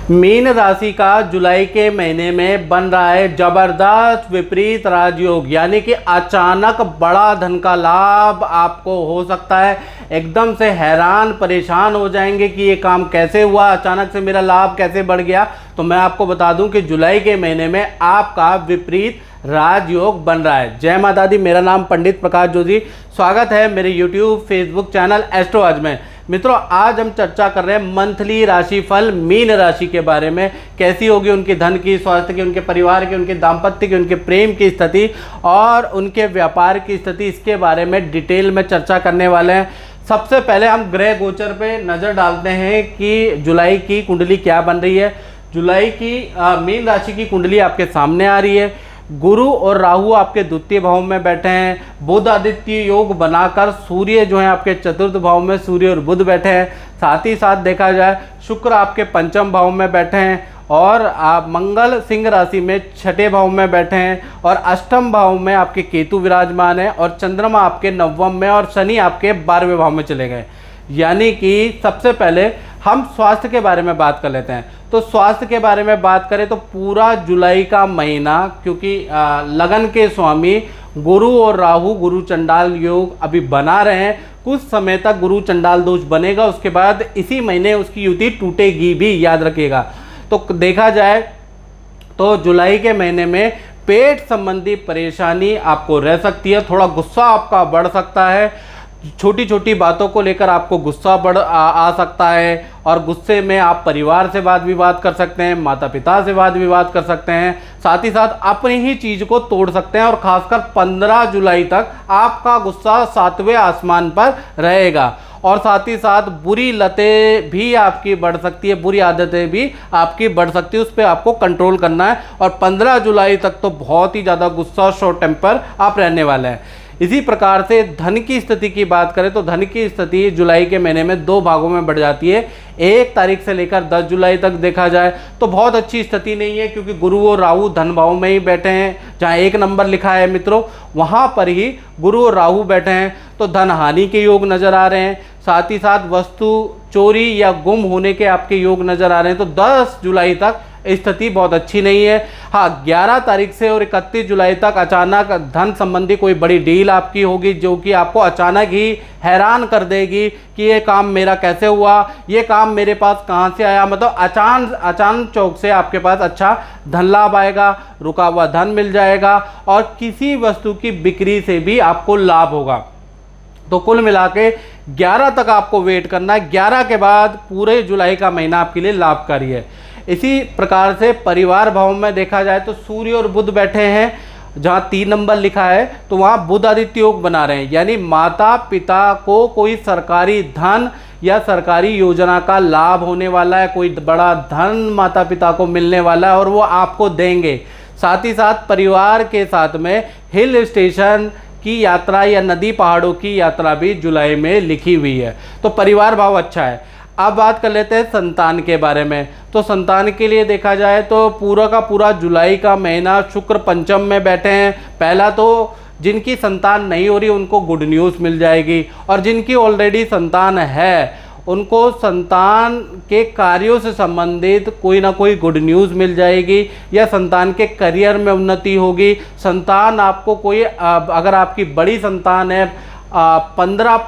Mean राशि का जुलाई के महीने में बन रहा है जबरदस्त विपरीत राजयोग, यानी कि अचानक बड़ा धन का लाभ आपको हो सकता है। एकदम से हैरान परेशान हो जाएंगे कि ये काम कैसे हुआ, अचानक से मेरा लाभ कैसे बढ़ गया। तो मैं आपको बता दूं कि जुलाई के महीने में आपका विपरीत राजयोग बन रहा है। जय माता दी। मेरा नाम पंडित प्रकाश जोशी। स्वागत है मेरे YouTube फेसबुक चैनल एस्ट्रो आज में। मित्रों, आज हम चर्चा कर रहे हैं मंथली राशिफल मीन राशि के बारे में। कैसी होगी उनकी धन की, स्वास्थ्य की, उनके परिवार की, उनके दाम्पत्य की, उनके प्रेम की स्थिति और उनके व्यापार की स्थिति, इसके बारे में डिटेल में चर्चा करने वाले हैं। सबसे पहले हम ग्रह गोचर पे नज़र डालते हैं कि जुलाई की कुंडली क्या बन रही है। जुलाई की मीन राशि की कुंडली आपके सामने आ रही है। गुरु और राहु आपके द्वितीय भाव में बैठे हैं। बुध आदित्य योग बनाकर सूर्य जो है आपके चतुर्थ भाव में, सूर्य और बुध बैठे हैं। साथ ही साथ देखा जाए शुक्र आपके पंचम भाव में बैठे हैं और आप मंगल सिंह राशि में छठे भाव में बैठे हैं और अष्टम भाव में आपके केतु विराजमान है और चंद्रमा आपके नवम में और शनि आपके 12वें भाव में चले गए। यानी कि सबसे पहले हम स्वास्थ्य के बारे में बात कर लेते हैं। तो स्वास्थ्य के बारे में बात करें तो पूरा जुलाई का महीना, क्योंकि लगन के स्वामी गुरु और राहु गुरु चंडाल योग अभी बना रहे हैं। कुछ समय तक गुरु चंडाल दोष बनेगा, उसके बाद इसी महीने उसकी युति टूटेगी भी, याद रखिएगा। तो देखा जाए तो जुलाई के महीने में पेट संबंधी परेशानी आपको रह सकती है। थोड़ा गुस्सा आपका बढ़ सकता है। छोटी छोटी बातों को लेकर आपको गुस्सा आ सकता है और गुस्से में आप परिवार से वाद विवाद कर सकते हैं, माता पिता से वाद विवाद कर सकते हैं। साथ ही साथ अपनी ही चीज़ को तोड़ सकते हैं और खासकर 15 जुलाई तक आपका गुस्सा 7वें आसमान पर रहेगा। और साथ ही साथ बुरी लतें भी आपकी बढ़ सकती है, बुरी आदतें भी आपकी बढ़ सकती है, उस पर आपको कंट्रोल करना है। और 15 जुलाई तक तो बहुत ही ज़्यादा गुस्सा, शॉर्ट टेम्पर आप रहने वाले हैं। इसी प्रकार से धन की स्थिति की बात करें तो धन की स्थिति जुलाई के महीने में 2 भागों में बढ़ जाती है। 1 तारीख से लेकर 10 जुलाई तक देखा जाए तो बहुत अच्छी स्थिति नहीं है, क्योंकि गुरु और राहु धन भाव में ही बैठे हैं। जहाँ 1 नंबर लिखा है मित्रों, वहाँ पर ही गुरु और राहु बैठे हैं, तो धन हानि के योग नज़र आ रहे हैं। साथ ही साथ वस्तु चोरी या गुम होने के आपके योग नज़र आ रहे हैं। तो 10 जुलाई तक स्थिति बहुत अच्छी नहीं है। हाँ, 11 तारीख से और 31 जुलाई तक अचानक धन संबंधी कोई बड़ी डील आपकी होगी, जो कि आपको अचानक ही हैरान कर देगी कि ये काम मेरा कैसे हुआ, ये काम मेरे पास कहाँ से आया। मतलब अचानक चौक से आपके पास अच्छा धन लाभ आएगा, रुका हुआ धन मिल जाएगा और किसी वस्तु की बिक्री से भी आपको लाभ होगा। तो कुल मिला के 11 तक आपको वेट करना है। 11 के बाद पूरे जुलाई का महीना आपके लिए लाभकारी है। इसी प्रकार से परिवार भाव में देखा जाए तो सूर्य और बुध बैठे हैं। जहाँ 3 नंबर लिखा है तो वहाँ बुध आदित्य योग बना रहे हैं, यानी माता पिता को कोई सरकारी धन या सरकारी योजना का लाभ होने वाला है। कोई बड़ा धन माता पिता को मिलने वाला है और वो आपको देंगे। साथ ही साथ परिवार के साथ में हिल स्टेशन की यात्रा या नदी पहाड़ों की यात्रा भी जुलाई में लिखी हुई है। तो परिवार भाव अच्छा है। अब बात कर लेते हैं संतान के बारे में। तो संतान के लिए देखा जाए तो पूरा का पूरा जुलाई का महीना शुक्र पंचम में बैठे हैं। पहला तो जिनकी संतान नहीं हो रही उनको गुड न्यूज़ मिल जाएगी और जिनकी ऑलरेडी संतान है उनको संतान के कार्यों से संबंधित कोई ना कोई गुड न्यूज़ मिल जाएगी या संतान के करियर में उन्नति होगी। संतान आपको कोई, अगर आपकी बड़ी संतान है 15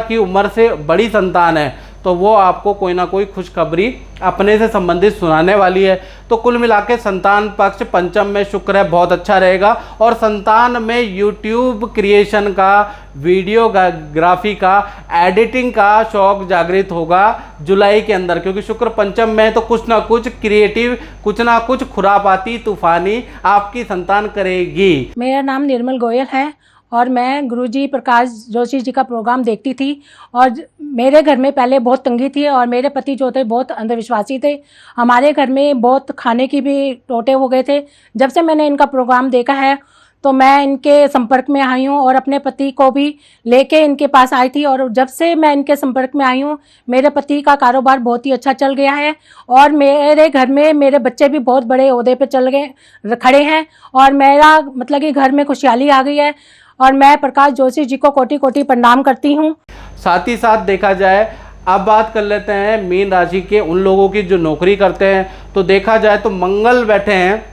की उम्र से बड़ी संतान है, तो वो आपको कोई ना कोई खुशखबरी अपने से संबंधित सुनाने वाली है। तो कुल मिला के संतान पक्ष पंचम में शुक्र है, बहुत अच्छा रहेगा। और संतान में यूट्यूब क्रिएशन का, वीडियोग्राफी का, एडिटिंग का शौक जागृत होगा जुलाई के अंदर, क्योंकि शुक्र पंचम में तो कुछ ना कुछ क्रिएटिव, कुछ ना कुछ खुरापाती तूफानी आपकी संतान करेगी। मेरा नाम निर्मल गोयल है और मैं गुरुजी प्रकाश जोशी जी का प्रोग्राम देखती थी और मेरे घर में पहले बहुत तंगी थी और मेरे पति जो थे बहुत अंधविश्वासी थे। हमारे घर में बहुत खाने की भी टोटे हो गए थे। जब से मैंने इनका प्रोग्राम देखा है तो मैं इनके संपर्क में आई हूँ और अपने पति को भी लेके इनके पास आई थी और जब से मैं इनके संपर्क में आई हूँ मेरे पति का कारोबार बहुत ही अच्छा चल गया है और मेरे घर में मेरे बच्चे भी बहुत बड़े ओहदे पे खड़े हैं और मेरा मतलब कि घर में खुशहाली आ गई है और मैं प्रकाश जोशी जी को कोटि कोटि प्रणाम करती हूँ। साथ ही साथ देखा जाए अब बात कर लेते हैं मीन राशि के उन लोगों की जो नौकरी करते हैं। तो देखा जाए तो मंगल बैठे हैं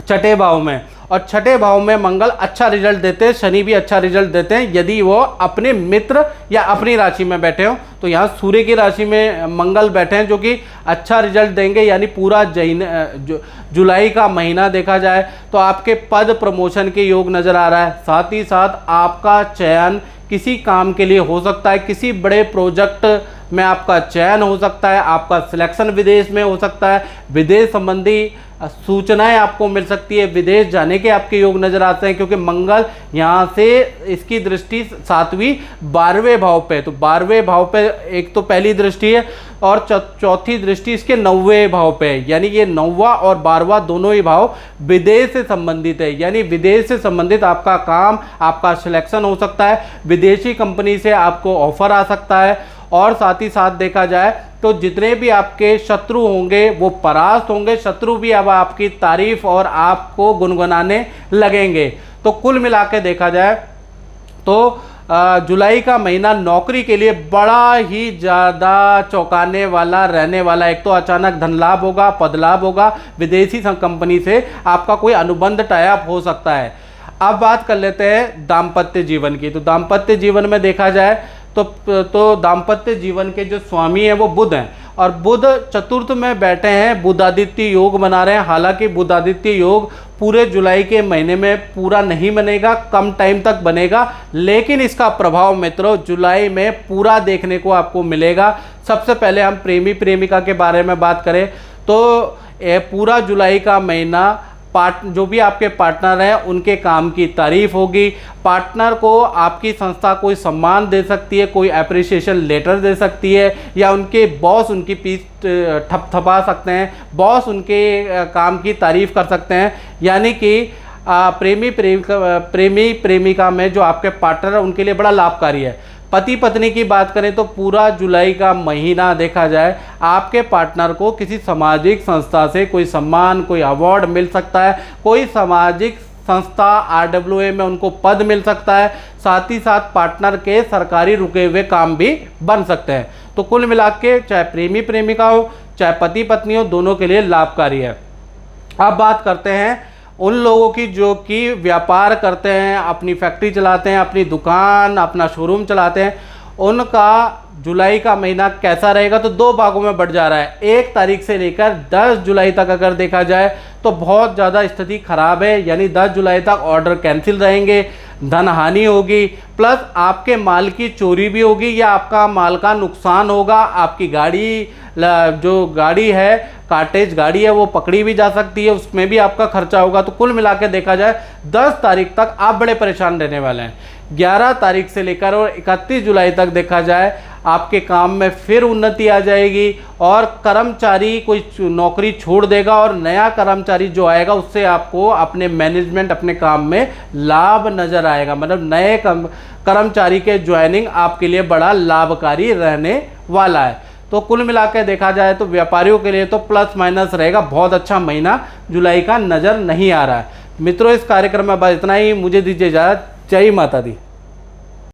छठे भाव में, और छठे भाव में मंगल अच्छा रिजल्ट देते हैं, शनि भी अच्छा रिजल्ट देते हैं यदि वो अपने मित्र या अपनी राशि में बैठे हो। तो यहाँ सूर्य की राशि में मंगल बैठे हैं जो कि अच्छा रिजल्ट देंगे, यानी पूरा जुलाई का महीना देखा जाए तो आपके पद प्रमोशन के योग नज़र आ रहा है। साथ ही साथ आपका चयन किसी काम के लिए हो सकता है, किसी बड़े प्रोजेक्ट में आपका चयन हो सकता है, आपका सिलेक्शन विदेश में हो सकता है, विदेश संबंधी सूचनाएं आपको मिल सकती है, विदेश जाने के आपके योग नजर आते हैं, क्योंकि मंगल यहाँ से इसकी दृष्टि 7वीं 12वें भाव पे, तो 12वें भाव पे एक तो पहली दृष्टि है और चौथी दृष्टि इसके 9वें भाव पे है, यानी ये 9वां और 12वां दोनों ही भाव विदेश से संबंधित है, यानी विदेश से संबंधित आपका काम, आपका सिलेक्शन हो सकता है, विदेशी कंपनी से आपको ऑफर आ सकता है। और साथ ही साथ देखा जाए तो जितने भी आपके शत्रु होंगे वो परास्त होंगे, शत्रु भी अब आपकी तारीफ और आपको गुनगुनाने लगेंगे। तो कुल मिला के देखा जाए तो जुलाई का महीना नौकरी के लिए बड़ा ही ज़्यादा चौंकाने वाला रहने वाला। एक तो अचानक धन लाभ होगा, पद लाभ होगा, विदेशी कंपनी से आपका कोई अनुबंध टाई अप हो सकता है। अब बात कर लेते हैं दाम्पत्य जीवन की। तो दाम्पत्य जीवन में देखा जाए तो दाम्पत्य जीवन के जो स्वामी हैं वो बुध हैं, और बुध चतुर्थ में बैठे हैं, बुधादित्य योग बना रहे हैं। हालांकि बुधादित्य योग पूरे जुलाई के महीने में पूरा नहीं बनेगा, कम टाइम तक बनेगा, लेकिन इसका प्रभाव मित्रों जुलाई में पूरा देखने को आपको मिलेगा। सबसे पहले हम प्रेमी प्रेमिका के बारे में बात करें तो पूरा जुलाई का महीना जो भी आपके पार्टनर हैं उनके काम की तारीफ होगी। पार्टनर को आपकी संस्था कोई सम्मान दे सकती है, कोई अप्रिसिएशन लेटर दे सकती है, या उनके बॉस उनकी पीठ थपथपा सकते हैं, बॉस उनके काम की तारीफ कर सकते हैं। यानी कि प्रेमी प्रेमिका में जो आपके पार्टनर है उनके लिए बड़ा लाभकारी है। पति पत्नी की बात करें तो पूरा जुलाई का महीना देखा जाए आपके पार्टनर को किसी सामाजिक संस्था से कोई सम्मान, कोई अवार्ड मिल सकता है, कोई सामाजिक संस्था RWA में उनको पद मिल सकता है। साथ ही साथ पार्टनर के सरकारी रुके हुए काम भी बन सकते हैं। तो कुल मिला के चाहे प्रेमी प्रेमिका हो चाहे पति पत्नी हो, दोनों के लिए लाभकारी है। अब बात करते हैं उन लोगों की जो कि व्यापार करते हैं, अपनी फैक्ट्री चलाते हैं, अपनी दुकान, अपना शोरूम चलाते हैं, उनका जुलाई का महीना कैसा रहेगा। तो 2 भागों में बढ़ जा रहा है। 1 तारीख से लेकर 10 जुलाई तक अगर देखा जाए तो बहुत ज़्यादा स्थिति खराब है, यानी 10 जुलाई तक ऑर्डर कैंसिल रहेंगे, धन हानि होगी, प्लस आपके माल की चोरी भी होगी या आपका माल का नुकसान होगा। आपकी गाड़ी जो गाड़ी है, कार्टेज गाड़ी है, वो पकड़ी भी जा सकती है, उसमें भी आपका खर्चा होगा। तो कुल मिला के देखा जाए 10 तारीख तक आप बड़े परेशान रहने वाले हैं। 11 तारीख से लेकर और 31 जुलाई तक देखा जाए आपके काम में फिर उन्नति आ जाएगी, और कर्मचारी कोई नौकरी छोड़ देगा और नया कर्मचारी जो आएगा उससे आपको अपने मैनेजमेंट, अपने काम में लाभ नज़र आएगा। मतलब नए कर्मचारी के ज्वाइनिंग आपके लिए बड़ा लाभकारी रहने वाला है। तो कुल मिलाकर देखा जाए तो व्यापारियों के लिए तो प्लस माइनस रहेगा, बहुत अच्छा महीना जुलाई का नज़र नहीं आ रहा है। मित्रों, इस कार्यक्रम में बस इतना ही। मुझे दीजिए इजाज़त। जय माता दी।